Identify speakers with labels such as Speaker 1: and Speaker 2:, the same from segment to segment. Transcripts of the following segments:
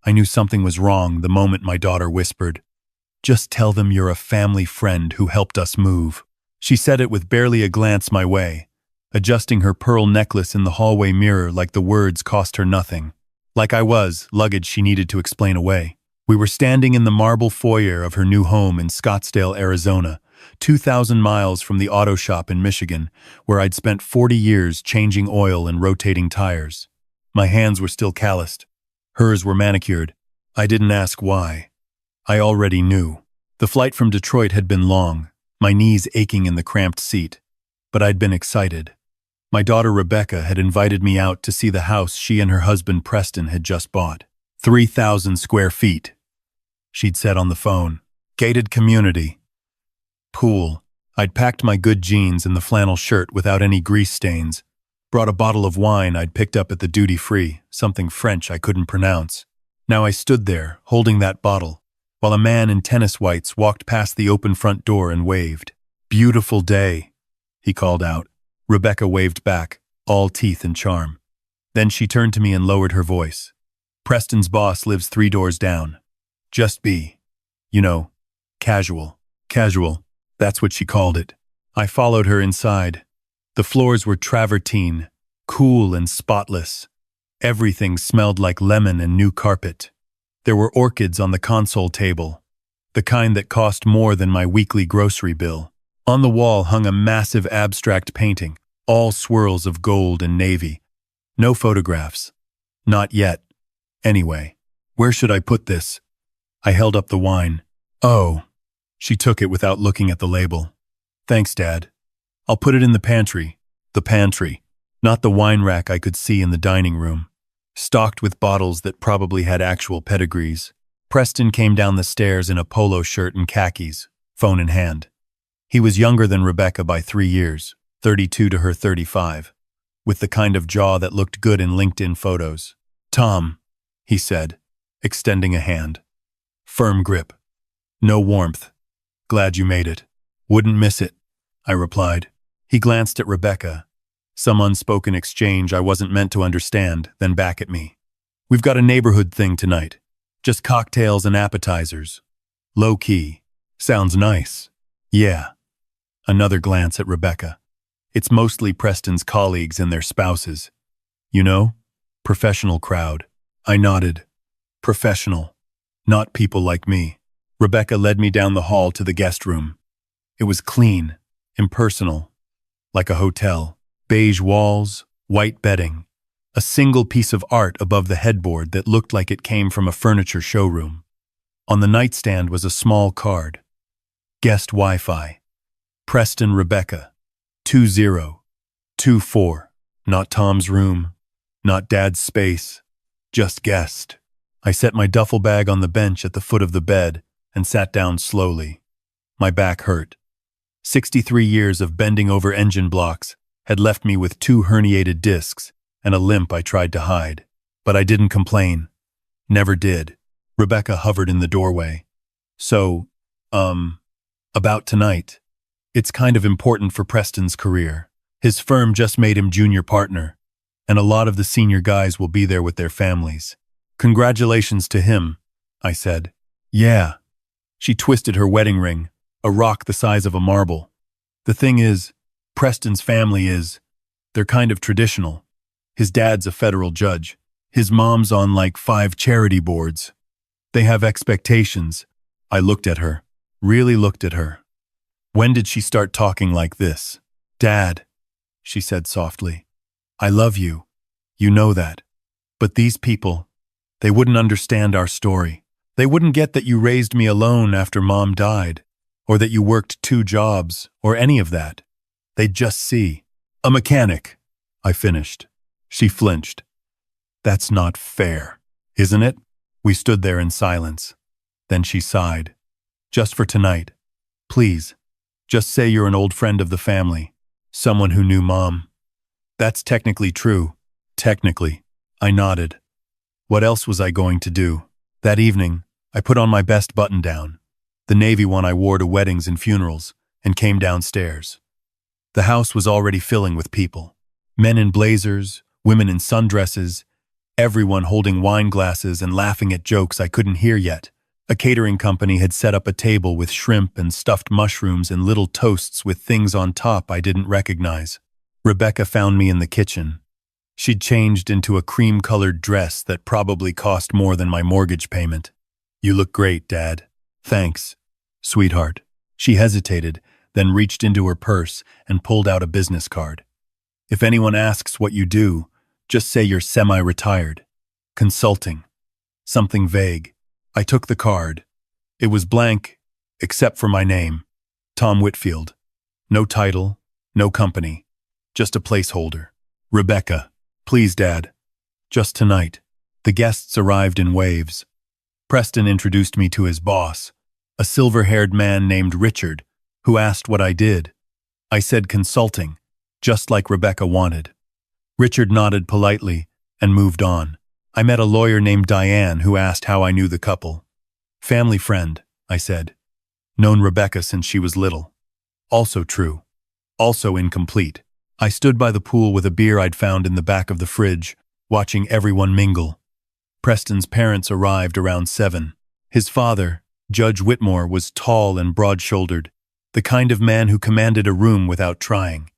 Speaker 1: I knew something was wrong the moment my daughter whispered, "Just tell them you're a family friend who helped us move." She said it with barely a glance my way, adjusting her pearl necklace in the hallway mirror like the words cost her nothing. Like I was luggage she needed to explain away. We were standing in the marble foyer of her new home in Scottsdale, Arizona, 2,000 miles from the auto shop in Michigan, where I'd spent 40 years changing oil and rotating tires. My hands were still calloused. Hers were manicured. I didn't ask why. I already knew. The flight from Detroit had been long, my knees aching in the cramped seat. But I'd been excited. My daughter Rebecca had invited me out to see the house she and her husband Preston had just bought. 3,000 square feet, she'd said on the phone. Gated community. Pool. I'd packed my good jeans and the flannel shirt without any grease stains. Brought a bottle of wine I'd picked up at the duty-free, something French I couldn't pronounce. Now I stood there, holding that bottle, while a man in tennis whites walked past the open front door and waved. "Beautiful day," he called out. Rebecca waved back, all teeth and charm. Then she turned to me and lowered her voice. "Preston's boss lives 3 doors down. Just be, you know, casual." Casual, that's what she called it. I followed her inside. The floors were travertine, cool and spotless. Everything smelled like lemon and new carpet. There were orchids on the console table, the kind that cost more than my weekly grocery bill. On the wall hung a massive abstract painting, all swirls of gold and navy. No photographs. Not yet. Anyway, where should I put this? I held up the wine. "Oh." She took it without looking at the label. "Thanks, Dad. I'll put it in the pantry." The pantry, not the wine rack I could see in the dining room, stocked with bottles that probably had actual pedigrees. Preston came down the stairs in a polo shirt and khakis, phone in hand. He was younger than Rebecca by 3 years, 32 to her 35, with the kind of jaw that looked good in LinkedIn photos. "Tom," he said, extending a hand. Firm grip. No warmth. "Glad you made it." "Wouldn't miss it," I replied. He glanced at Rebecca, some unspoken exchange I wasn't meant to understand, then back at me. "We've got a neighborhood thing tonight. Just cocktails and appetizers. Low key. Sounds nice." "Yeah." Another glance at Rebecca. "It's mostly Preston's colleagues and their spouses. You know? Professional crowd." I nodded. Professional. Not people like me. Rebecca led me down the hall to the guest room. It was clean, impersonal, like a hotel. Beige walls, white bedding, a single piece of art above the headboard that looked like it came from a furniture showroom. On the nightstand was a small card. Guest Wi-Fi. Preston Rebecca. 2024. Not Tom's room. Not Dad's space. Just guest. I set my duffel bag on the bench at the foot of the bed and sat down slowly. My back hurt. 63 years of bending over engine blocks had left me with 2 herniated discs and a limp I tried to hide. But I didn't complain. Never did. Rebecca hovered in the doorway. "So, about tonight. It's kind of important for Preston's career. His firm just made him junior partner, and a lot of the senior guys will be there with their families." "Congratulations to him," I said. "Yeah." She twisted her wedding ring, a rock the size of a marble. "The thing is, Preston's family they're kind of traditional. His dad's a federal judge. His mom's on like 5 charity boards. They have expectations." I looked at her, really looked at her. When did she start talking like this? "Dad," she said softly, "I love you. You know that. But these people, they wouldn't understand our story. They wouldn't get that you raised me alone after Mom died, or that you worked 2 jobs, or any of that. They'd just see a mechanic." I finished. She flinched. "That's not fair, isn't it?" We stood there in silence. Then she sighed. "Just for tonight. Please, just say you're an old friend of the family, someone who knew Mom." "That's technically true." "Technically." I nodded. What else was I going to do? That evening, I put on my best button-down, the navy one I wore to weddings and funerals, and came downstairs. The house was already filling with people. Men in blazers, women in sundresses, everyone holding wine glasses and laughing at jokes I couldn't hear yet. A catering company had set up a table with shrimp and stuffed mushrooms and little toasts with things on top I didn't recognize. Rebecca found me in the kitchen. She'd changed into a cream-colored dress that probably cost more than my mortgage payment. "You look great, Dad." "Thanks, sweetheart." She hesitated, then reached into her purse and pulled out a business card. "If anyone asks what you do, just say you're semi-retired. Consulting." Something vague. I took the card. It was blank, except for my name. Tom Whitfield. No title, no company. Just a placeholder. "Rebecca. Please, Dad. Just tonight." The guests arrived in waves. Preston introduced me to his boss, a silver-haired man named Richard, who asked what I did. I said consulting, just like Rebecca wanted. Richard nodded politely and moved on. I met a lawyer named Diane who asked how I knew the couple. "Family friend," I said. "Known Rebecca since she was little." Also true. Also incomplete. I stood by the pool with a beer I'd found in the back of the fridge, watching everyone mingle. Preston's parents arrived around 7. His father, Judge Whitmore, was tall and broad-shouldered, the kind of man who commanded a room without trying.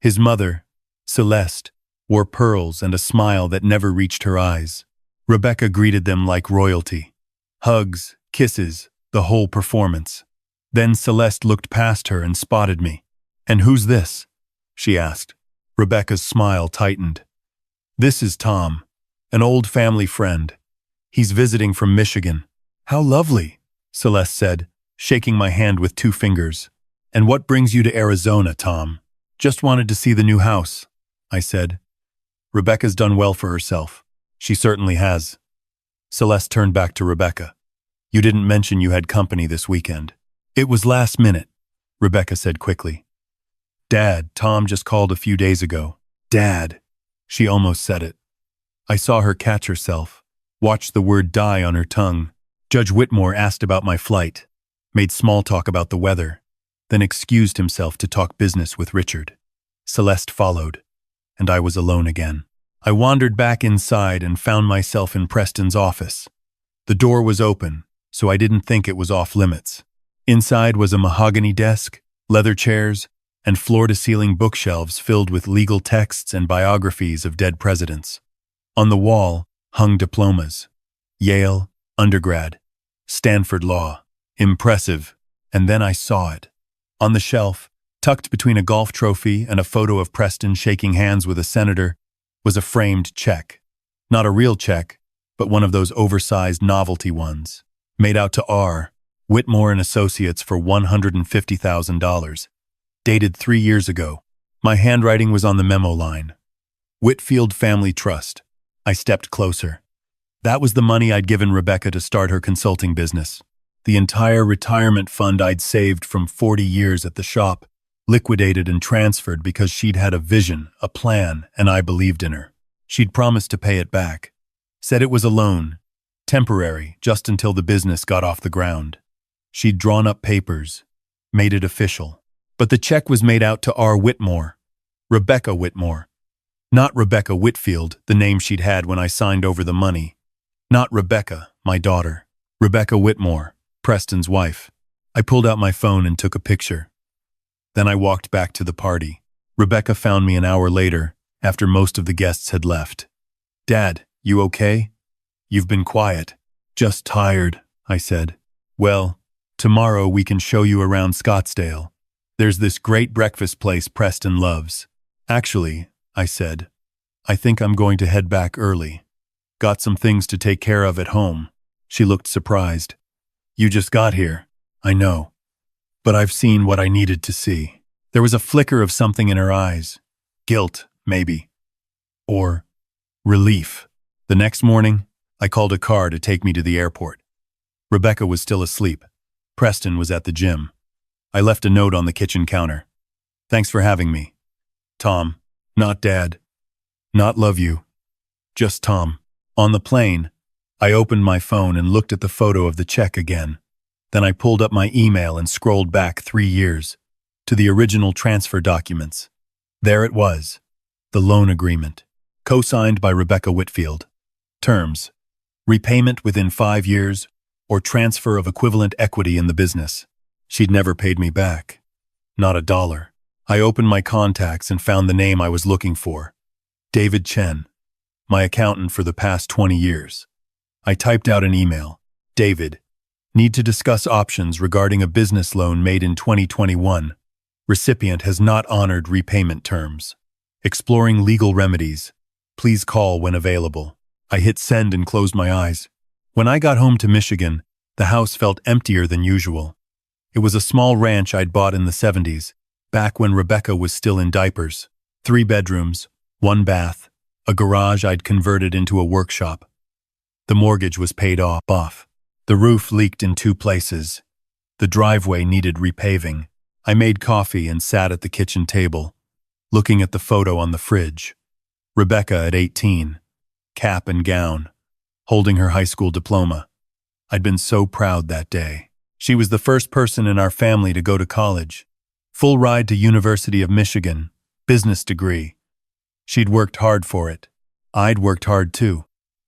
Speaker 1: His mother, Celeste, wore pearls and a smile that never reached her eyes. Rebecca greeted them like royalty. Hugs, kisses, the whole performance. Then Celeste looked past her and spotted me. "And who's this?" she asked. Rebecca's smile tightened. "This is Tom, an old family friend. He's visiting from Michigan." "How lovely," Celeste said, shaking my hand with 2 fingers. "And what brings you to Arizona, Tom?" "Just wanted to see the new house," I said. "Rebecca's done well for herself." "She certainly has." Celeste turned back to Rebecca. "You didn't mention you had company this weekend." "It was last minute," Rebecca said quickly. "Dad, Tom just called a few days ago." "Dad," she almost said it. I saw her catch herself, watched the word die on her tongue. Judge Whitmore asked about my flight, made small talk about the weather, then excused himself to talk business with Richard. Celeste followed, and I was alone again. I wandered back inside and found myself in Preston's office. The door was open, so I didn't think it was off limits. Inside was a mahogany desk, leather chairs, and floor-to-ceiling bookshelves filled with legal texts and biographies of dead presidents. On the wall hung diplomas. Yale, undergrad, Stanford Law. Impressive. And then I saw it. On the shelf, tucked between a golf trophy and a photo of Preston shaking hands with a senator, was a framed check. Not a real check, but one of those oversized novelty ones, made out to R. Whitmore and Associates for $150,000. Dated 3 years ago. My handwriting was on the memo line. Whitfield Family Trust. I stepped closer. That was the money I'd given Rebecca to start her consulting business. The entire retirement fund I'd saved from 40 years at the shop, liquidated and transferred because she'd had a vision, a plan, and I believed in her. She'd promised to pay it back. Said it was a loan, temporary, just until the business got off the ground. She'd drawn up papers, made it official. But the check was made out to R. Whitmore, Rebecca Whitmore. Not Rebecca Whitfield, the name she'd had when I signed over the money. Not Rebecca, my daughter. Rebecca Whitmore, Preston's wife. I pulled out my phone and took a picture. Then I walked back to the party. Rebecca found me an hour later, after most of the guests had left. "Dad, you okay? You've been quiet." "Just tired," I said. "Well, tomorrow we can show you around Scottsdale. There's this great breakfast place Preston loves." "Actually," I said, "I think I'm going to head back early. Got some things to take care of at home." She looked surprised. "You just got here." "I know. But I've seen what I needed to see." There was a flicker of something in her eyes. Guilt, maybe. Or relief. The next morning, I called a car to take me to the airport. Rebecca was still asleep. Preston was at the gym. I left a note on the kitchen counter. "Thanks for having me. Tom, not Dad. Not love you. Just Tom." On the plane, I opened my phone and looked at the photo of the check again. Then I pulled up my email and scrolled back 3 years, to the original transfer documents. There it was, the loan agreement, co-signed by Rebecca Whitfield. Terms: repayment within 5 years or transfer of equivalent equity in the business. She'd never paid me back. Not a dollar. I opened my contacts and found the name I was looking for. David Chen, my accountant for the past 20 years. I typed out an email. David, need to discuss options regarding a business loan made in 2021. Recipient has not honored repayment terms. Exploring legal remedies. Please call when available. I hit send and closed my eyes. When I got home to Michigan, the house felt emptier than usual. It was a small ranch I'd bought in the 70s, back when Rebecca was still in diapers. 3 bedrooms, 1 bath, a garage I'd converted into a workshop. The mortgage was paid off. The roof leaked in 2 places. The driveway needed repaving. I made coffee and sat at the kitchen table, looking at the photo on the fridge. Rebecca at 18, cap and gown, holding her high school diploma. I'd been so proud that day. She was the first person in our family to go to college. Full ride to University of Michigan, business degree. She'd worked hard for it. I'd worked hard too.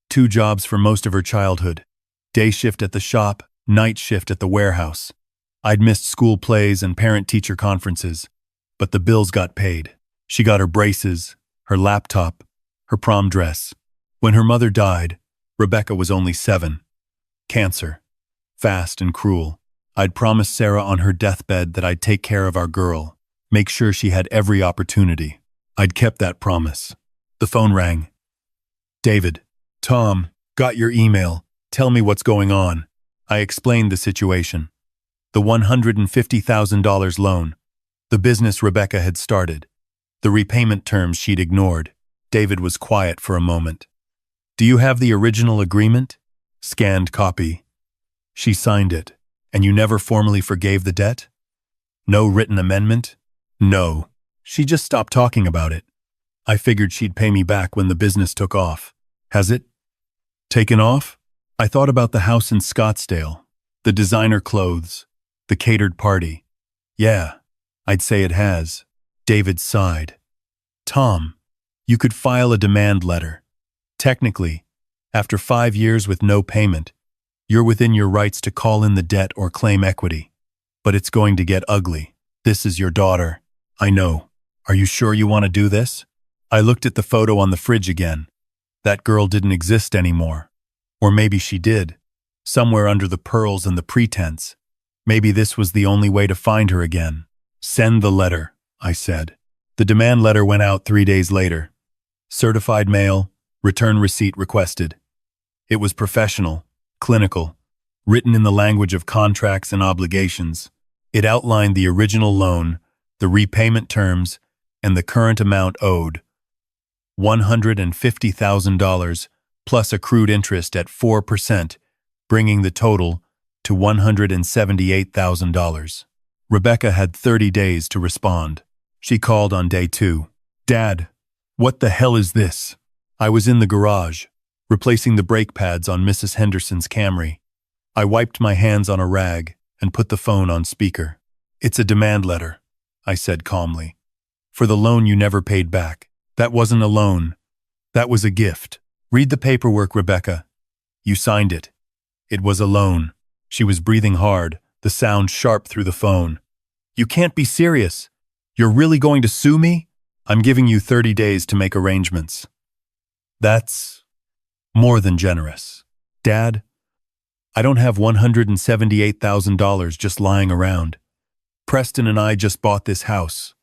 Speaker 1: 2 jobs for most of her childhood. Day shift at the shop, night shift at the warehouse. I'd missed school plays and parent-teacher conferences, but the bills got paid. She got her braces, her laptop, her prom dress. When her mother died, Rebecca was only 7. Cancer. Fast and cruel. I'd promised Sarah on her deathbed that I'd take care of our girl, make sure she had every opportunity. I'd kept that promise. The phone rang. David. Tom, got your email. Tell me what's going on. I explained the situation. The $150,000 loan. The business Rebecca had started. The repayment terms she'd ignored. David was quiet for a moment. Do you have the original agreement? Scanned copy. She signed it. And you never formally forgave the debt? No written amendment? No. She just stopped talking about it. I figured she'd pay me back when the business took off. Has it? Taken off? I thought about the house in Scottsdale, the designer clothes, the catered party. Yeah, I'd say it has. David sighed. Tom, you could file a demand letter. Technically, after 5 years with no payment, you're within your rights to call in the debt or claim equity. But it's going to get ugly. This is your daughter. I know. Are you sure you want to do this? I looked at the photo on the fridge again. That girl didn't exist anymore. Or maybe she did. Somewhere under the pearls and the pretense. Maybe this was the only way to find her again. Send the letter, I said. The demand letter went out 3 days later. Certified mail, return receipt requested. It was professional, clinical, written in the language of contracts and obligations. It outlined the original loan, the repayment terms, and the current amount owed. $150,000 plus accrued interest at 4%, bringing the total to $178,000. Rebecca had 30 days to respond. She called on day 2. Dad, what the hell is this? I was in the garage, replacing the brake pads on Mrs. Henderson's Camry. I wiped my hands on a rag and put the phone on speaker. It's a demand letter, I said calmly. For the loan you never paid back. That wasn't a loan. That was a gift. Read the paperwork, Rebecca. You signed it. It was a loan. She was breathing hard, the sound sharp through the phone. You can't be serious. You're really going to sue me? I'm giving you 30 days to make arrangements. That's more than generous. Dad, I don't have $178,000 just lying around. Preston and I just bought this house.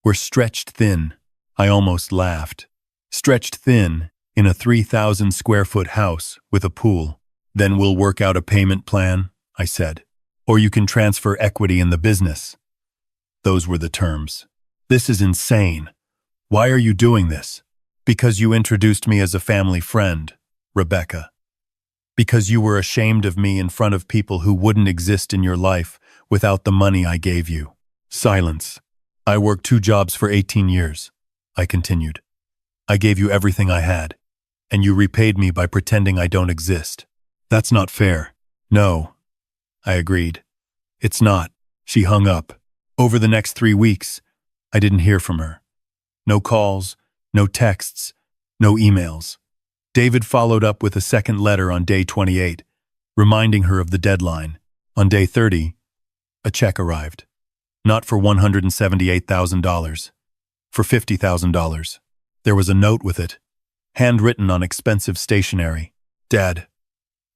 Speaker 1: We're stretched thin. I almost laughed. Stretched thin in a 3,000 square foot house with a pool. Then we'll work out a payment plan, I said. Or you can transfer equity in the business. Those were the terms. This is insane. Why are you doing this? Because you introduced me as a family friend, Rebecca. Because you were ashamed of me in front of people who wouldn't exist in your life without the money I gave you. Silence. I worked 2 jobs for 18 years, I continued. I gave you everything I had, and you repaid me by pretending I don't exist. That's not fair. No, I agreed. It's not. She hung up. Over the next 3 weeks, I didn't hear from her. No calls, no texts, no emails. David followed up with a second letter on day 28, reminding her of the deadline. On day 30, a check arrived. Not for $178,000, for $50,000. There was a note with it, handwritten on expensive stationery. Dad,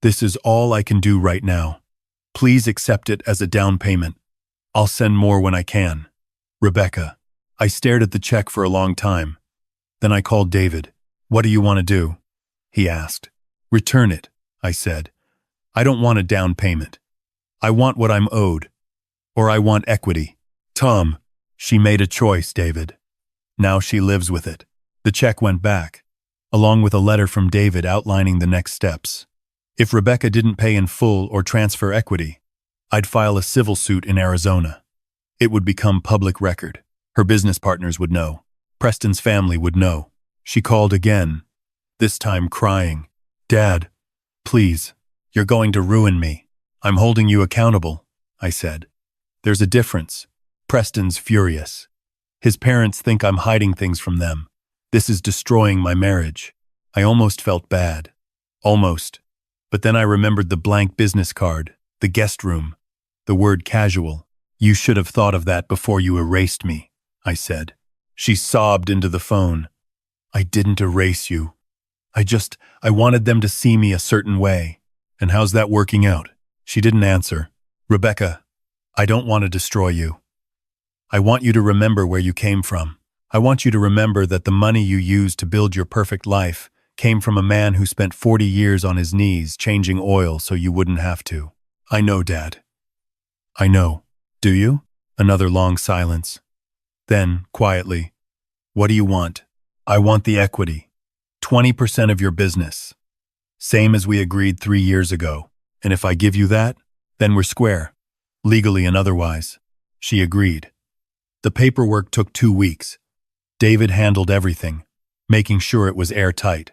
Speaker 1: this is all I can do right now. Please accept it as a down payment. I'll send more when I can. Rebecca. I stared at the check for a long time. Then I called David. What do you want to do? He asked. Return it, I said. I don't want a down payment. I want what I'm owed. Or I want equity. Tom, she made a choice, David. Now she lives with it. The check went back, along with a letter from David outlining the next steps. If Rebecca didn't pay in full or transfer equity, I'd file a civil suit in Arizona. It would become public record. Her business partners would know. Preston's family would know. She called again, this time crying. Dad, please, you're going to ruin me. I'm holding you accountable, I said. There's a difference. Preston's furious. His parents think I'm hiding things from them. This is destroying my marriage. I almost felt bad. Almost. But then I remembered the blank business card, the guest room, the word casual. You should have thought of that before you erased me, I said. She sobbed into the phone. I didn't erase you. I wanted them to see me a certain way. And how's that working out? She didn't answer. Rebecca, I don't want to destroy you. I want you to remember where you came from. I want you to remember that the money you used to build your perfect life came from a man who spent 40 years on his knees changing oil so you wouldn't have to. I know, Dad. I know. Do you? Another long silence. Then, quietly, what do you want? I want the equity. 20% of your business. Same as we agreed 3 years ago. And if I give you that, then we're square. Legally and otherwise. She agreed. The paperwork took 2 weeks. David handled everything, making sure it was airtight.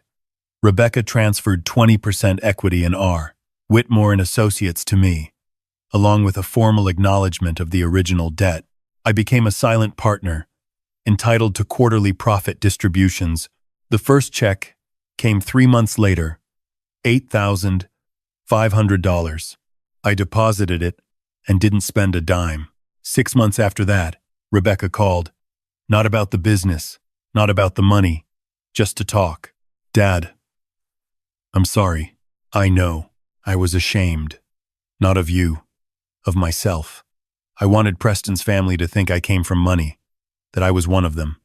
Speaker 1: Rebecca transferred 20% equity in R. Whitmore and Associates to me, along with a formal acknowledgement of the original debt. I became a silent partner, entitled to quarterly profit distributions. The first check came 3 months later, $8,500. I deposited it and didn't spend a dime. 6 months after that, Rebecca called. Not about the business, not about the money, just to talk. Dad, I'm sorry. I know. I was ashamed. Not of you, of myself. I wanted Preston's family to think I came from money, that I was one of them.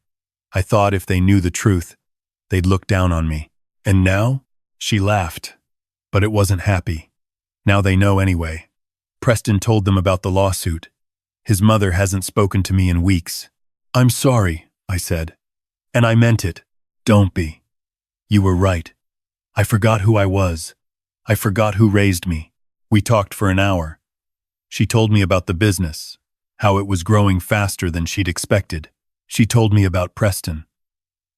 Speaker 1: I thought if they knew the truth, they'd look down on me. And now? She laughed, but it wasn't happy. Now they know anyway. Preston told them about the lawsuit. His mother hasn't spoken to me in weeks. I'm sorry, I said. And I meant it. Don't be. You were right. I forgot who I was. I forgot who raised me. We talked for an hour. She told me about the business, how it was growing faster than she'd expected. She told me about Preston,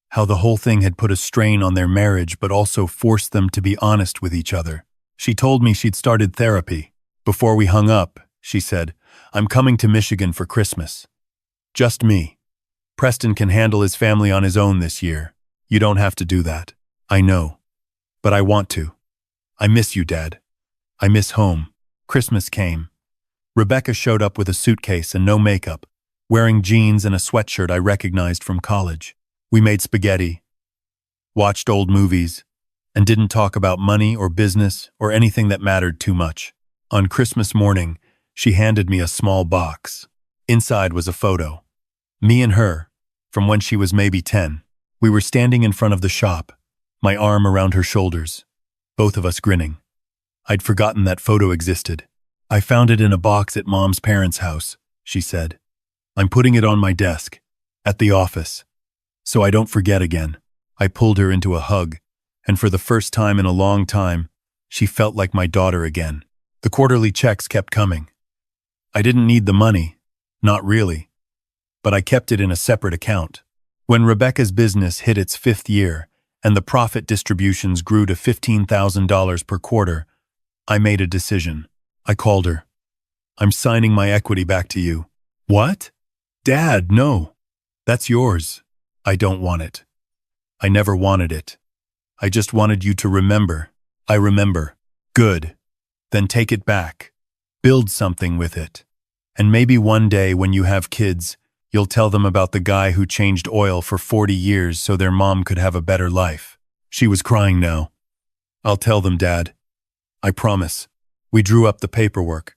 Speaker 1: how the whole thing had put a strain on their marriage but also forced them to be honest with each other. She told me she'd started therapy. Before we hung up, she said, I'm coming to Michigan for Christmas. Just me. Preston can handle his family on his own this year. You don't have to do that. I know. But I want to. I miss you, Dad. I miss home. Christmas came. Rebecca showed up with a suitcase and no makeup, wearing jeans and a sweatshirt I recognized from college. We made spaghetti, watched old movies, and didn't talk about money or business or anything that mattered too much. On Christmas morning, she handed me a small box. Inside was a photo. Me and her, from when she was maybe 10. We were standing in front of the shop, my arm around her shoulders, both of us grinning. I'd forgotten that photo existed. I found it in a box at Mom's parents' house, she said. I'm putting it on my desk, at the office, so I don't forget again. I pulled her into a hug, and for the first time in a long time, she felt like my daughter again. The quarterly checks kept coming. I didn't need the money, not really, but I kept it in a separate account. When Rebecca's business hit its 5th year and the profit distributions grew to $15,000 per quarter, I made a decision. I called her. I'm signing my equity back to you. What? Dad, no. That's yours. I don't want it. I never wanted it. I just wanted you to remember. I remember. Good. Then take it back. Build something with it. And maybe one day when you have kids, you'll tell them about the guy who changed oil for 40 years so their mom could have a better life. She was crying now. I'll tell them, Dad. I promise. We drew up the paperwork.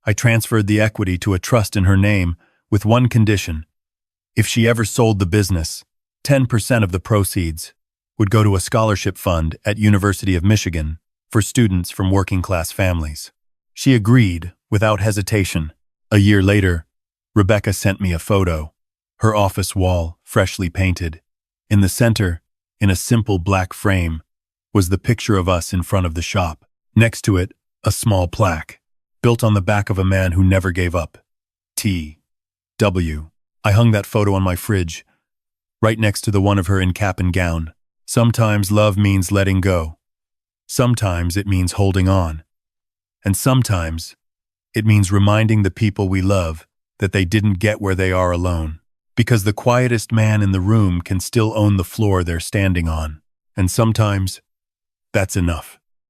Speaker 1: I transferred the equity to a trust in her name with one condition. If she ever sold the business, 10% of the proceeds would go to a scholarship fund at University of Michigan for students from working-class families. She agreed without hesitation. A year later, Rebecca sent me a photo. Her office wall, freshly painted. In the center, in a simple black frame, was the picture of us in front of the shop. Next to it, a small plaque, built on the back of a man who never gave up. T.W. I hung that photo on my fridge, right next to the one of her in cap and gown. Sometimes love means letting go. Sometimes it means holding on. And sometimes it means reminding the people we love that they didn't get where they are alone. Because the quietest man in the room can still own the floor they're standing on. And sometimes that's enough.